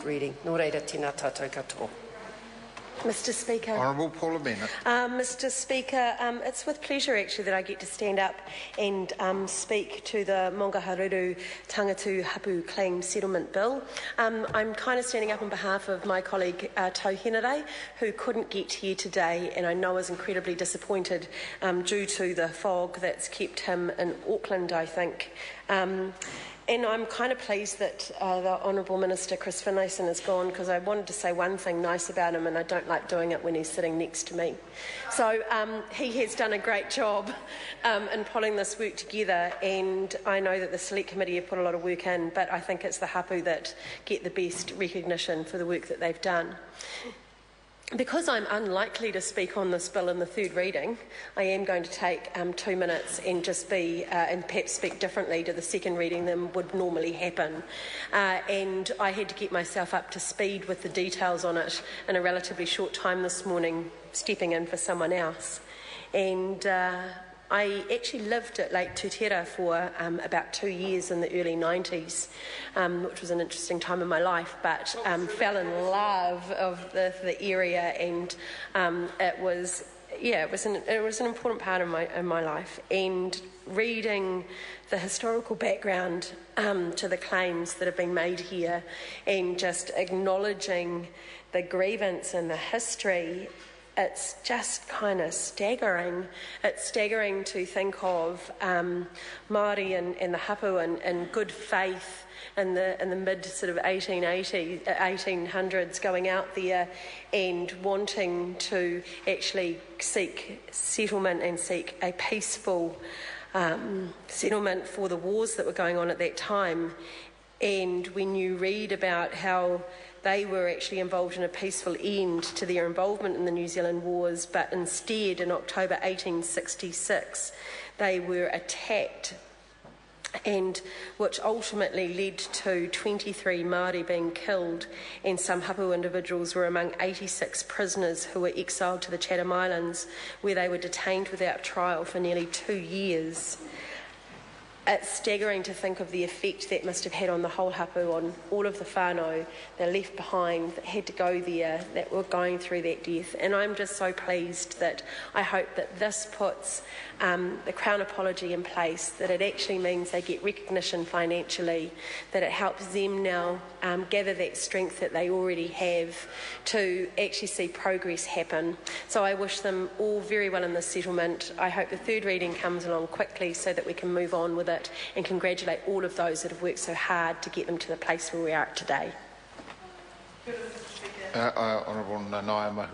Reading. Nō reira tēnā tātou katoa. Mr Speaker. Honourable Paula Bennett. Mr Speaker, it's with pleasure actually that I get to stand up and speak to the Maungaharuru Tangitu Hapu Claim Settlement Bill. I'm kind of standing up on behalf of my colleague Tauhenare, who couldn't get here today and I know is incredibly disappointed due to the fog that's kept him in Auckland, I think. And I'm kind of pleased that the Honourable Minister Chris Finlayson is gone, because I wanted to say one thing nice about him and I don't like doing it when he's sitting next to me. So he has done a great job in pulling this work together, and I know that the Select Committee have put a lot of work in, but I think it's the Hapu that get the best recognition for the work that they've done. Because I'm unlikely to speak on this bill in the third reading, I am going to take 2 minutes and just and perhaps speak differently to the second reading than would normally happen. And I had to get myself up to speed with the details on it in a relatively short time this morning, stepping in for someone else. And I actually lived at Lake Tutera for about 2 years in the early 90s, which was an interesting time in my life, but fell in love of the area, and it was an important part of my life. And reading the historical background to the claims that have been made here, and just acknowledging the grievance and the history, it's just kind of staggering. It's staggering to think of Māori and the Hapu in good faith in the mid sort of 1800s going out there and wanting to actually seek settlement and seek a peaceful settlement for the wars that were going on at that time. And when you read about how they were actually involved in a peaceful end to their involvement in the New Zealand Wars, but instead in October 1866 they were attacked, and which ultimately led to 23 Māori being killed, and some Hapu individuals were among 86 prisoners who were exiled to the Chatham Islands, where they were detained without trial for nearly 2 years. It's staggering to think of the effect that must have had on the whole Hapu, on all of the whānau that left behind, that had to go there, that were going through that death. And I'm just so pleased that I hope that this puts the Crown apology in place, that it actually means they get recognition financially, that it helps them now gather that strength that they already have to actually see progress happen. So I wish them all very well in this settlement. I hope the third reading comes along quickly so that we can move on with it, and congratulate all of those that have worked so hard to get them to the place where we are at today. Honourable Nanaia Mahu.